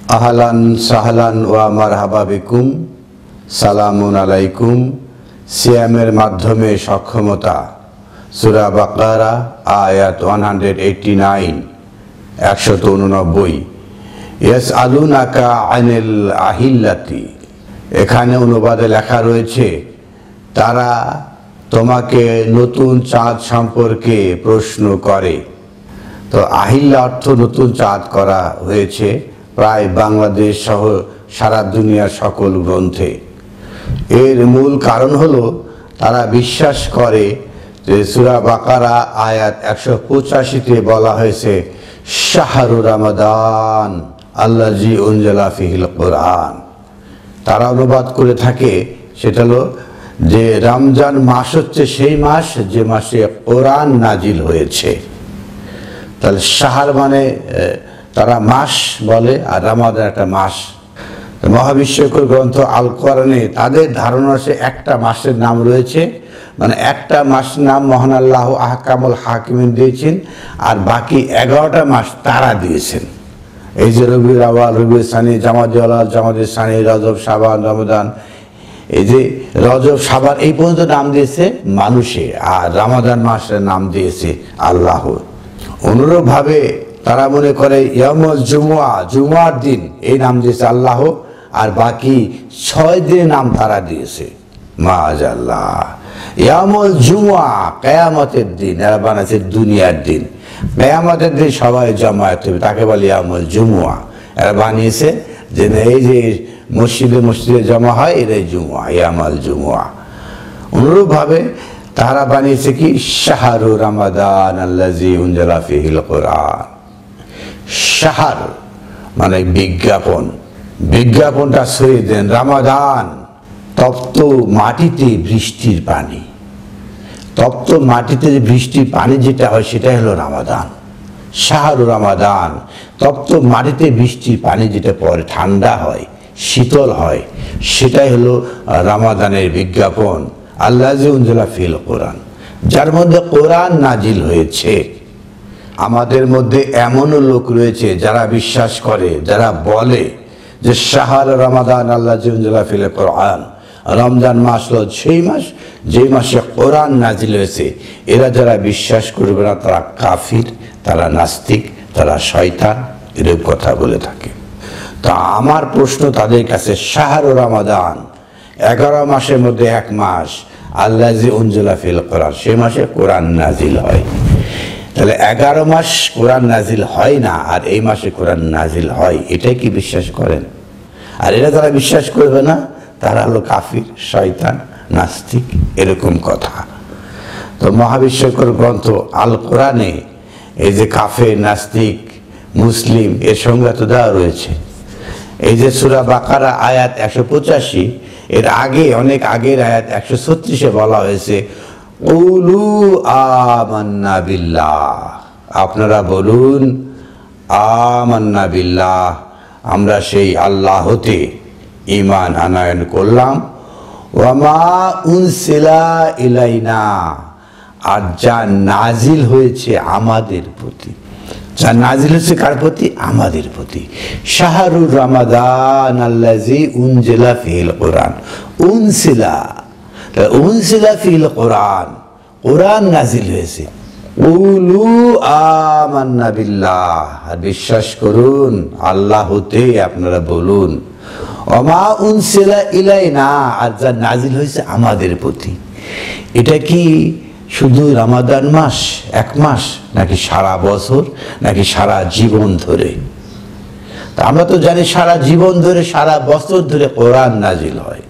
আহলান সাহলান ওয়া মারহাবা বিকুম, সালামুন আলাইকুম। সিয়ামের মাধ্যমে সক্ষমতা, সূরা বাকারা আয়াত 189 189। ইয়াসআলুনাকা আনিল আহিল্লাতি, এখানে অনুবাদে লেখা রয়েছে তারা তোমাকে নতুন চাঁদ সম্পর্কে প্রশ্ন করে। তো আহিল্লা অর্থ নতুন চাঁদ করা হয়েছে প্রায় বাংলাদেশ সহ সারা দুনিয়ার সকল গ্রন্থে। এর মূল কারণ হলো তারা বিশ্বাস করে যে সূরা বাকারা আয়াত 185-তে বলা হয়েছে শাহরু রমাদান আল্লাযী উনজিলা ফীহিল কুরআন। তারা অনুবাদ করে থাকে সেটা হলো যে রমজান মাস হচ্ছে সেই মাস যে মাসে কোরআন নাজিল হয়েছে। তাহলে শাহর মানে তারা মাস বলে, আর রমাদান একটা মাস। মহাবিশ্বকর গ্রন্থ আল কোরআনে তাদের ধারণা সে একটা মাসের নাম রয়েছে, মানে একটা মাসের নাম মহান আল্লাহ আহকামুল হাকিমিন দিয়েছেন, আর বাকি 11টা মাস তারা দিয়েছেন। এই যে রবিউল আউয়াল, রবিউল সানি, জামাদুল আউয়াল, জামাদুল সানি, রজব, শাবান, রমাদান, এই যে রজব শাবান এই পর্যন্ত নাম দিয়েছে মানুষে, আর রমাদান মাসের নাম দিয়েছে আল্লাহ। অনুরূপভাবে তারা মনে করে ইয়ামুল জুমুয়া, জুমুয়ার দিন এই নাম দিয়েছে আল্লাহ, আর বাকি 6 দিনের নাম তারা দিয়েছে মাআজাল্লাহ। ইয়ামুল জুমুয়া কিয়ামতের দিন, এরা বানাচ্ছে দুনিয়ার দিন। কিয়ামতের দিন সবাই জমায়েত হবে, তাকে বলে ইয়ামুল জুমুয়া। এরা বানিয়েছে যে এই যে মসজিদে জমা হয় এটাই জুমুয়া, ইয়ামুল জুমুয়া। অনুরূপভাবে তারা বানিয়েছে কি শাহরু রমাদান আল্লাযী উনজিলা ফীহিল কুরআন। শাহর মানে বিজ্ঞাপন, বিজ্ঞাপনটা ছড়িয়ে দেন। রমাদান তপ্ত মাটিতে বৃষ্টির পানি, তপ্ত মাটিতে যে বৃষ্টির পানি যেটা হয় সেটাই হলো রমাদান। শাহরু রমাদান, তপ্ত মাটিতে বৃষ্টির পানি যেটা পরে ঠান্ডা হয়, শীতল হয়, সেটাই হলো রমাদানের বিজ্ঞাপন। আল্লাযী উনজিলা ফীহিল কুরআন, যার মধ্যে কোরআন নাজিল হয়েছে। আমাদের মধ্যে এমনও লোক রয়েছে যারা বিশ্বাস করে, যারা বলে যে শাহর রমাদান আল্লাযী উনজিলা ফীহিল কুরআন, রমজান মাস হলো সেই মাস যে মাসে কোরআন নাজিল হয়েছে। এরা যারা বিশ্বাস করবে না তারা কাফির, তারা নাস্তিক, তারা শয়তান, এরকম কথা বলে থাকে। তা আমার প্রশ্ন তাদের কাছে, শাহর রমাদান 11 মাসের মধ্যে এক মাস আল্লাযী উনজিলা ফীহিল কুরআন, সে মাসে কোরআন নাজিল হয়। তাহলে 11 মাস কোরআন নাজিল হয় না, আর এই মাসে কোরআন নাজিল হয়, এটাই কি বিশ্বাস করেন? আর এরা যারা বিশ্বাস করবে না তারা হলো কাফির, শয়তান, নাস্তিক, এরকম কথা। তো মহাবিশ্বকর গ্রন্থ আল কোরআনে এই যে কাফের, নাস্তিক, মুসলিম এর সংজ্ঞা তো দেওয়া রয়েছে। এই যে সূরা বাকারা আয়াত 185, এর আগে অনেক আগের আয়াত 136-এ বলা হয়েছে কুলু আমান্না বিল্লাহ, আপনারা বলুন আমান্না বিল্লাহ, আমরা সেই আল্লাহতে ঈমান আনয়ন করলাম। ওয়া মা উনসিলা ইলাইনা, আর যা নাজিল হয়েছে আমাদের প্রতি। যা নাজিল হয়েছে কার প্রতি? আমাদের প্রতি। শাহরু রমাদান আল্লাযী উনজিলা ফীহিল কুরআন, উনসিলা, উনসিলা ফীহিল কুরআন, কুরআন নাজিল হয়েছে। কুলু আমান্না বিল্লাহ, আর বিশ্বাস করুন আল্লাহতে, আপনারা বলুন। ওয়া মা উনসিলা ইলাইনা, আর যা নাজিল হয়েছে আমাদের প্রতি। এটা কি শুধু রমাদান মাস, এক মাস, নাকি সারা বছর, নাকি সারা জীবন ধরে? তা আমরা তো জানি সারা জীবন ধরে, সারা বছর ধরে কোরআন নাজিল হয়,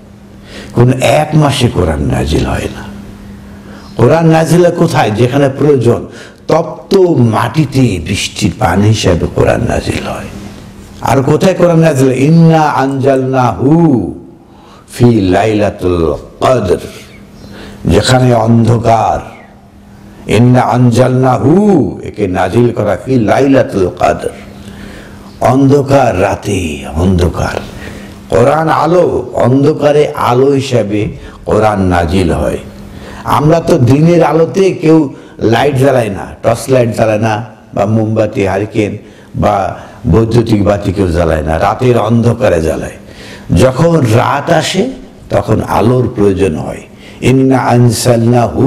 কোন এক মাসে কোরআন নাজিল হয় না। কোরআন নাজিল হয় কোথায়? যেখানে প্রয়োজন। তপ্ত মাটিতে বৃষ্টির পানি হিসাবে কোরআন নাজিল হয়। আর কোথায় কোরআন নাজিল? ইন্না আনজালনাহু ফি লাইলাতুল কদর, যেখানে অন্ধকার। ইন্না আনজালনাহু, একে নাজিল করা ফি লাইলাতুল কদর, অন্ধকার রাতে, অন্ধকার। কোরআন আলো, অন্ধকারে আলো হিসাবে কোরআন নাজিল হয়। আমরা তো দিনের আলোতে কেউ লাইট জ্বালায় না, টর্চ লাইট জ্বালায় না, বা মোমবাতি, হারিকেন বা বৈদ্যুতিক বাতি কেউ জ্বালায় না, রাতের অন্ধকারে জ্বালায়। যখন রাত আসে তখন আলোর প্রয়োজন হয়। ইন্না আনসালনাহু,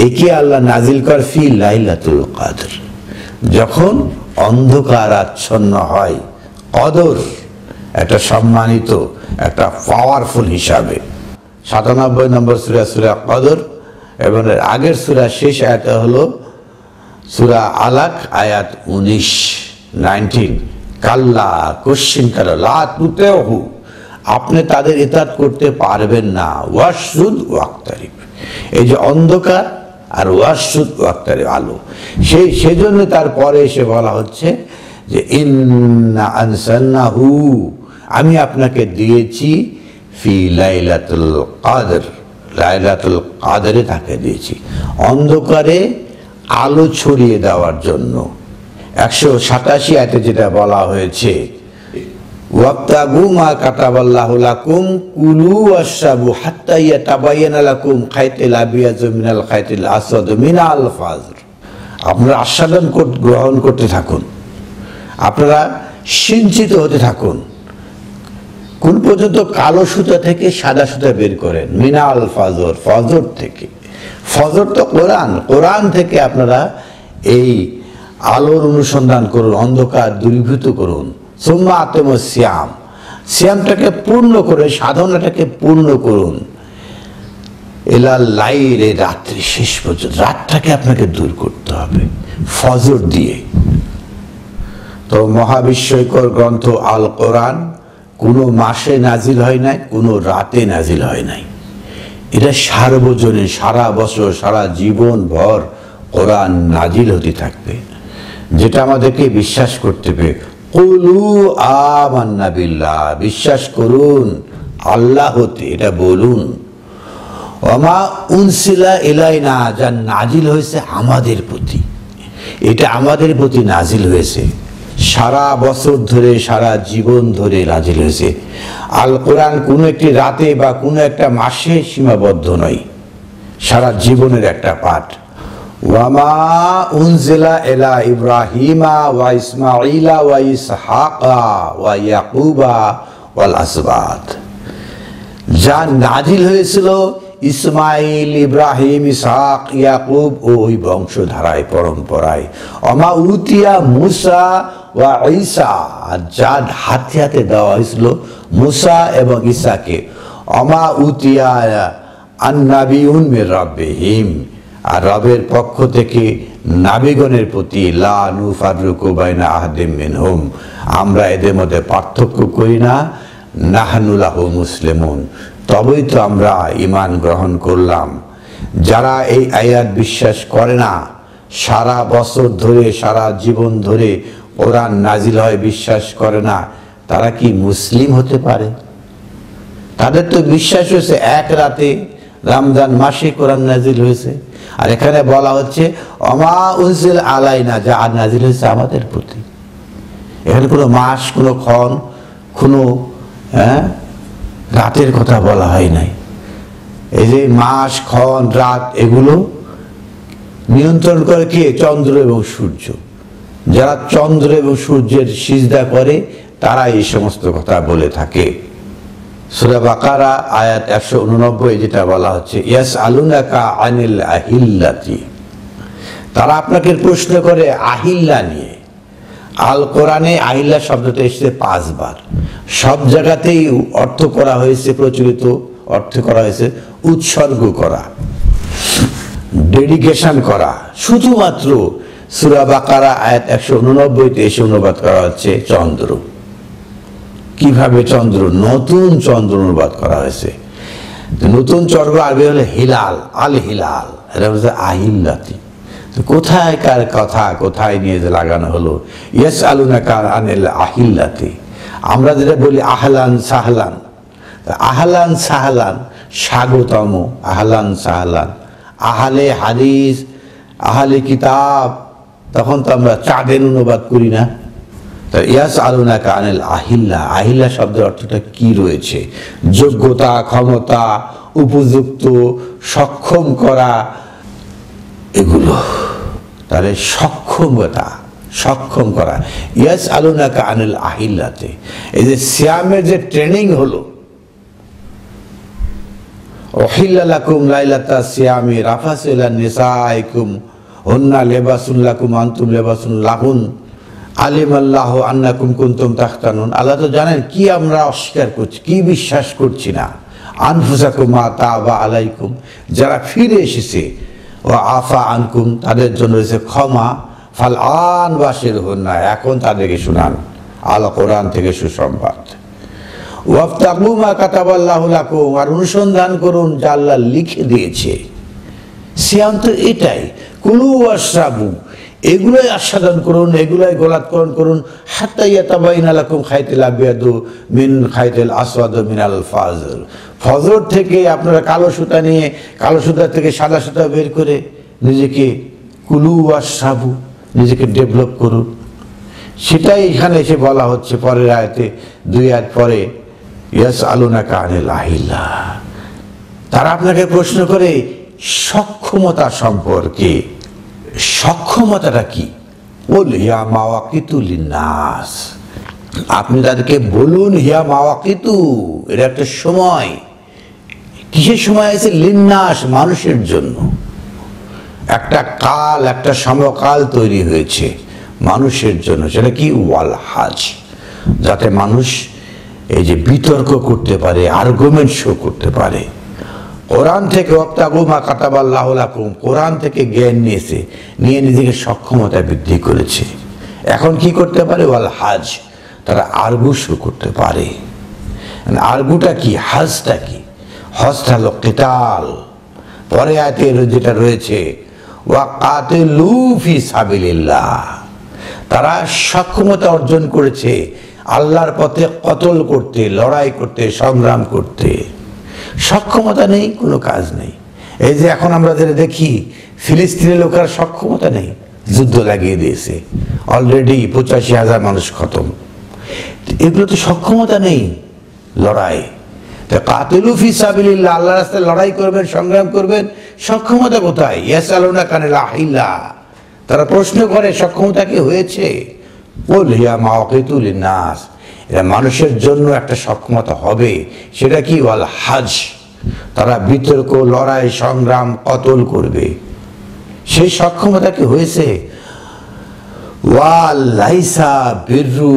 একে আল্লাহ নাজিল কর ফি লাইলাতুল কদর, যখন অন্ধকার আচ্ছন্ন হয়। কদর একটা সম্মানিত, একটা পাওয়ারফুল হিসাবে। 97 নম্বর সূরা, সূরা কদর, এবং এর আগের সূরা শেষ আয়াত হলো সূরা আলাক, আয়াত 19 কাল্লা, কোশ্চিন কাল লা তুতিউহু, আপনি তাদের ইতাত করতে পারবেন না। ওয়াসজুদ ওয়াক্তারিব, এই যে অন্ধকার আর ওয়াসজুদ ওয়াক্তারিব, আলো, সেজন্য তারপরে এসে বলা হচ্ছে যে ইন্না আনসালনাহু, আমি আপনাকে দিয়েছি ফি লাইলাতুল কদর, লাইলাতুল কদরে তাকে দিয়েছি, অন্ধকারে আলো ছড়িয়ে দেওয়ার জন্য। 187 আয়াতে যেটা বলা হয়েছে, ওয়াক্তাবু মা কাতাবাল্লাহু লাকুম কুলু ওয়াশরাবু হাত্তা ইয়াতাবায়ানা লাকুম খাইতুল আবিয়াযু মিনাল খাইতিল আসওয়াদ মিনাল ফাজর, আপনারা আস্বাদন গ্রহণ করতে থাকুন, আপনারা সিঞ্চিত হতে থাকুন, কোন পর্যন্ত কালো সুতা থেকে সাদা সুতা বের করেন, মিনাল ফাজর, ফজর থেকে। ফজর তো কোরআন, কোরআন থেকে আপনারা এই আলোর অনুসন্ধান করুন, অন্ধকার দূরীভূত করুন। সুম্মা আতিমুস সিয়াম, সিয়ামটাকে পূর্ণ করে, সাধনাটাকে পূর্ণ করুন। ইলাল লাইল, রাত্রি শেষ পর্যন্ত, রাতটাকে আপনাকে দূর করতে হবে ফজর দিয়ে। তো মহাবিস্ময়কর গ্রন্থ আল কোরআন কোনো মাসে নাজিল হয় নাই, কোনো রাতে নাজিল হয় নাই, এটা সার্বজনীন, সারা বছর, সারা জীবন ভর কোরআন নাজিল হতে থাকবে, যেটা আমাদেরকে বিশ্বাস করতে হবে। কুলু আমান্না বিল্লাহ, বিশ্বাস করুন আল্লাহ হতে, এটা বলুন। ওমা উনসিলা ইলাইনা, যা নাজিল হয়েছে আমাদের প্রতি, এটা আমাদের প্রতি নাজিল হয়েছে, সারা বছর ধরে, সারা জীবন ধরে নাজিল হয়েছে। আল কোরআন কোনো একটি রাতে বা কোনো একটা মাসে সীমাবদ্ধ নয়, সারা জীবনের একটা পাঠ। ওয়ামা উনজিলা ইলা ইব্রাহিমা ওয়া ইসমাঈলা ওয়া ইসহাকা ওয়া ইয়াকুবা ওয়াল আসবাত, যা নাজিল হয়েছিল ইসমাইল, ইব্রাহিম, ইসহাক, ইয়াকুব ও ওই বংশধারায়, পরম্পরায়। ওমা উতিয়া মুসা ওয়া ঈসা, যা হাতে হাতে দেওয়া হয়েছিল মুসা এবং ঈসাকে। ওমা উতিয়া আন-নাবিয়ুন মির রাব্বিহিম, আর রবের পক্ষ থেকে নাবিগণের প্রতি, লা নুফাররিকু বাইনা আহাদিম মিনহুম, আমরা এদের মধ্যে পার্থক্য করি না, নাহনু লাহু মুসলিমুন, তবেই তো আমরা ঈমান গ্রহণ করলাম। যারা এই আয়াত বিশ্বাস করে না, সারা বছর ধরে, সারা জীবন ধরে কোরআন নাজিল হয় বিশ্বাস করে না, তারা কি মুসলিম হতে পারে? তাদের তো বিশ্বাস হয়েছে এক রাতে রমজান মাসে কোরআন নাজিল হয়েছে, আর এখানে বলা হচ্ছে ওমা উনজিল আলাইনা, যা নাজিল হয়েছে আমাদের প্রতি। এখানে কোনো মাস, কোনো ক্ষণ, কোনো রাতের কথা বলা হয় নাই। এই যে মাস, ক্ষণ, রাত, এগুলো নিয়ন্ত্রণ করে কে? চন্দ্র এবং সূর্য। যারা চন্দ্র এবং সূর্যের সিজদা করে তারা এই সমস্ত কথা বলে থাকে। সূরা বাকারা আয়াত 189 যেটা বলা হচ্ছে, ইয়াসআলুনাকা আনিল আহিল্লাতি, তারা আপনাকে প্রশ্ন করে আহিল্লা নিয়ে। আল কোরআনে আহিল্লা শব্দটা এসেছে 5 বার, সব জায়গাতেই অর্থ করা হয়েছে, প্রচলিত অর্থ করা হয়েছে উৎসর্গ করা, ডেডিকেশন করা। শুধুমাত্র সূরা বাকারা আয়াত 189 এসে অনুবাদ করা হচ্ছে চন্দ্র। কিভাবে চন্দ্র? নতুন চন্দ্র অনুবাদ করা হয়েছে। নতুন চন্দ্র আরবি হলে হিলাল, আল হিলাল, এটা হচ্ছে আহিল্লাতি। কোথায় কার কথা কোথায় নিয়ে যে লাগানো হলো? ইয়াসআলুনাকা আনিল আহিল্লাতি, আমরা যেটা বলি আহলান সাহলান, আহলান সাহলান স্বাগতম, আহলান সাহলান। আহলে হাদিস, আহলে কিতাব, তখন তো আমরা চাঁদের অনুবাদ করি না। ইয়াসআলুনাকা আনিল আহিল্লা, আহিল্লা শব্দের অর্থটা কি রয়েছে? যোগ্যতা, ক্ষমতা, উপযুক্ত, সক্ষম করা, এগুলো। তাহলে সক্ষমতা, সক্ষম করা। ইয়াসআলুনাকা আনিল আহিল্লাতে, এই যে সিয়ামের যে ট্রেনিং হলো, উহিল্লা লাকুম লাইলাতা সিয়ামি রাফাসু ইলা নিসাইকুম হুন্না লিবাসুন লাকুম আনতুম লিবাসুন লাহুন আলিমাল্লাহু আন্নাকুম কুনতুম তাখতানুন। আল্লাহ তো জানেন কি আমরা অস্বীকার করছি, কি বিশ্বাস করছি না। আনফুসাকুম মা তাবা আলাইকুম, যারা ফিরে এসেছে, ও আফা আনকুম, তাদের জন্য রয়েছে ক্ষমা। ফাল আন বাসির হুন্না, এখন তাদেরকে শুনান আল কোরআন থেকে সুসংবাদ। ওয়াফতাগু মা কাতাবাল্লাহু লাকুম, আর অনুসন্ধান করুন যা আল্লাহ লিখে দিয়েছে। সিয়াম তো এটাই, কুলু ওয়াশরাবু, এগুলোই আস্বাদন করুন, এগুলোই গোলাৎকরণ করুন। হাত্তা ইয়াতাবাইনা লাকুম খাইতুল আবিয়াদু মিন খাইতুল আসওয়াদু মিনাল ফাজর, ফজর থেকে আপনারা কালো সুতা নিয়ে কালো সুতা থেকে সাদা সুতা বের করে নিজেকে কুলু ওয়াশরাবু, নিজেকে ডেভেলপ করুন। সেটাই এখানে এসে বলা হচ্ছে পরের আয়াতে, 2 আয়াত পরে, ইয়াসআলুনাকা আনিল আহিল্লাহ, তারা আপনাকে প্রশ্ন করে সক্ষমতা সম্পর্কে। সক্ষমতাটা কি? বল হিয়া মাওয়াকিতু লিন্নাস, আপনি তাদেরকে বলুন হিয়া মাওয়াকিতু, এটা একটা সময়। কিসের সময় আছে? লিন্নাস, মানুষের জন্য। একটা কাল, একটা সমকাল তৈরি হয়েছে মানুষের জন্য, সেটা কি? ওয়াল হাজ, যাতে মানুষ এই যে বিতর্ক করতে পারে, আর্গুমেন্ট শো করতে পারে। কোরআন থেকে ওয়াবতাগু মা কাতাবাল্লাহু লাকুম, কোরআন থেকে জ্ঞান নিয়েছে, নিয়ে নিজেকে সক্ষমতা বৃদ্ধি করেছে। এখন কি করতে পারে? ওয়াল হাজ, তারা আরগু শুরু করতে পারে। আরগুটা কি? হাজটা কি? হজটা হলো কিতাল। পরে আয়াতে যেটা রয়েছে, ওয়াকাতিলু ফি সাবিলিল্লাহ, তারা সক্ষমতা অর্জন করেছে আল্লাহর পথে কতল করতে, লড়াই করতে, সংগ্রাম করতে। সক্ষমতা নেই, কোনো কাজ নেই। এই যে এখন আমরা যেটা দেখি, ফিলিস্তিনের লোকের সক্ষমতা নেই, যুদ্ধ লাগিয়ে দিয়েছে, অলরেডি 85,000 মানুষ খতম। এগুলো তো সক্ষমতা নেই লড়াই। তো কাতিলু ফি সাবিলিল্লাহ, আল্লাহর রাস্তায় লড়াই করবেন, সংগ্রাম করবেন, সক্ষমতা কোথায়? ইয়াসআলুনাকা আনিল আহিল্লাহ, তারা প্রশ্ন করে সক্ষমতা কি হয়েছে? কুল হিয়া মাওয়াকিতু লিন্নাস, এটা মানুষের জন্য একটা সক্ষমতা হবে, সেটা কি? ওয়াল হাজ, তারা বিতর্ক, লড়াই, সংগ্রাম, কতল করবে, সেই সক্ষমতা কি হয়েছে? ওয়াল লাইসা বিররু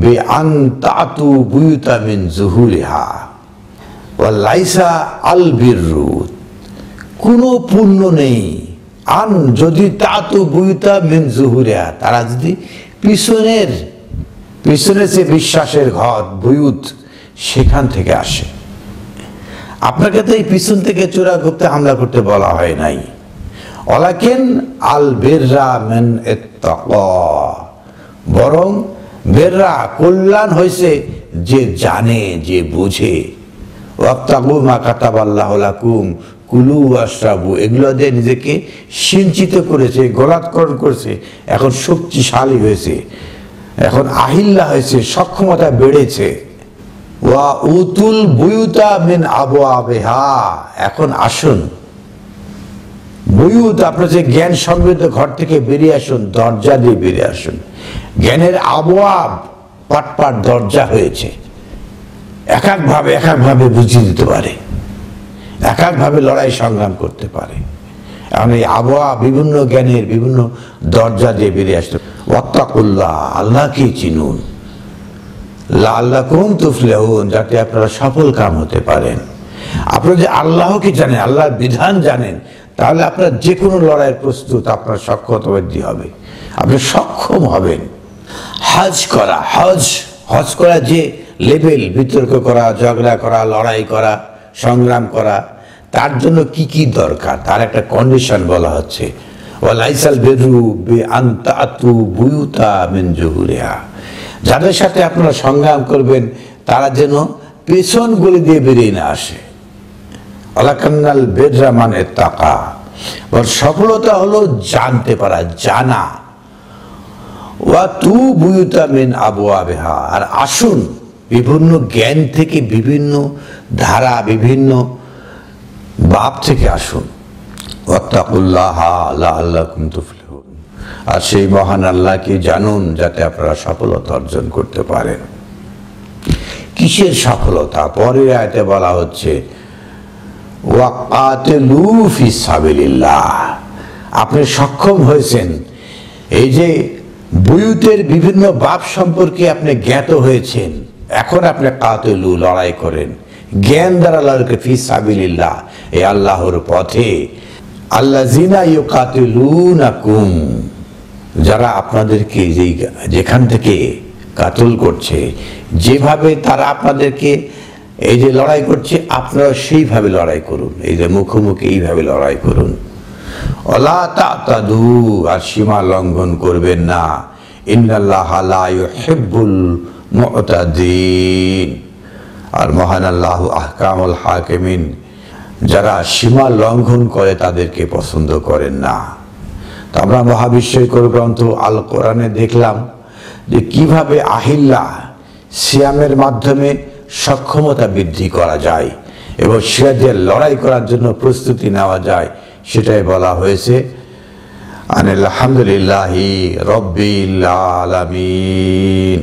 বিআন তাতু বুয়ুতা মিন যুহুরিহা, ওয়াল লাইসা আল বিররু, কোনো পুণ্য নেই। আন, যদি তাতু বুয়ুতা মিন যুহুরিহা, তারা যদি পিছনের যে বিশ্বাসের ঘর বুয়ুত, সেখান থেকে আসে। আপনাকে তো এই পিছন থেকে চোরা করতে, হামলা করতে বলা হয় নাই। ওয়ালাকিন আল বিররা মিন ইত্তাকা, বরং বিররা, কল্যাণ হয়েছে যে জানে, যে বুঝে। ওয়াবতাগু মা কাতাবাল্লাহু লাকুম কুলু ওয়াশরাবু, এগুলো দিয়ে নিজেকে সিঞ্চিত করেছে, গোলাৎকরণ করেছে, এখন শক্তিশালী হয়েছে, এখন আহিল্লা হয়েছে, সক্ষমতা বেড়েছে। ওয়া উতুল বুয়ুতা মিন আবওয়াবিহা, এখন আসুন বুয়ুত, আপনার যে জ্ঞান সমৃদ্ধ ঘর থেকে বেরিয়ে আসুন, দরজা দিয়ে বেরিয়ে আসুন। জ্ঞানের আবওয়াব, পাট দরজা হয়েছে, এক একভাবে বুঝিয়ে দিতে পারে, এক একভাবে লড়াই সংগ্রাম করতে পারে। এখন এই আবহাওয়া বিভিন্ন জ্ঞানের বিভিন্ন দরজা দিয়ে বেরিয়ে আসতে। ওয়াত্তাকুল্লাহ, আল্লাহকে চিনুন, লাআল্লাকুম তুফলিহুন, যাতে আপনারা সফল কাম হতে পারেন। আপনারা যে আল্লাহকে জানেন, আল্লাহর বিধান জানেন, তাহলে আপনার যে কোনো লড়াইয়ের প্রস্তুত, আপনার সক্ষমতা বৃদ্ধি হবে, আপনি সক্ষম হবেন। হজ করা যে লেভেল, বিতর্ক করা, ঝগড়া করা, লড়াই করা, সংগ্রাম করা, তার জন্য কি কি দরকার, তার একটা কন্ডিশন বলা হচ্ছে। ওয়ালাইসাল বিররু বিআন তাতু বুয়ুতা মিন যুহুরিহা, যাদের সাথে আপনারা সংগ্রাম করবেন তারা যেন পেছন গলি দিয়ে বেরিয়ে না আসে। ওয়ালাকিনাল বিররা মান ইত্তাকা, সফলতা হলো জানতে পারা, জানা। ওয়া তু বুয়ুতা মিন আবওয়াবিহা, আর আসুন বিভিন্ন জ্ঞান থেকে, বিভিন্ন ধারা, বিভিন্ন বাপ থেকে আসুন। ওয়াত্তাকুল্লাহা লাআল্লাকুম তুফলিহুন, আর সেই মহান আল্লাহকে জানুন যাতে আপনারা সফলতা অর্জন করতে পারেন। কিসের সফলতা? পরের আয়াতে বলা হচ্ছে ওয়াকাতিলু ফি সাবিলিল্লাহ। আপনি সক্ষম হয়েছেন, এই যে বুয়ুতের বিভিন্ন বাপ সম্পর্কে আপনি জ্ঞাত হয়েছেন, এখন আপনি কাতিলু লড়াই করেন, জ্ঞান দ্বারা লড়াই ফি সাবিলিল্লাহ, এই আল্লাহর পথে। আল্লাযিনা ইউকাতিলুনাকুম, যারা আপনাদেরকে যেখান থেকে কাতল করছে, যেভাবে তারা আপনাদেরকে এই যে লড়াই করছে, আপনারা সেইভাবে লড়াই করুন। এই যে মুখোমুখি এইভাবে লড়াই করুন। ওয়ালা তাতাদু, আর সীমা লঙ্ঘন করবেন না। ইন্নাল্লাহা লা ইউহিব্বুল মুতাদিন, আর মহান আল্লাহ আহকামুল হাকিমিন, যারা সীমা লঙ্ঘন করে তাদেরকে পছন্দ করেন না। তো আমরা মহাবিশ্বকর গ্রন্থ আল কোরআনে দেখলাম যে কিভাবে আহিল্লা সিয়ামের মাধ্যমে সক্ষমতা বৃদ্ধি করা যায় এবং সিরাজের লড়াই করার জন্য প্রস্তুতি নেওয়া যায়, সেটাই বলা হয়েছে। আলহামদুলিল্লাহি রাব্বিল আলামিন।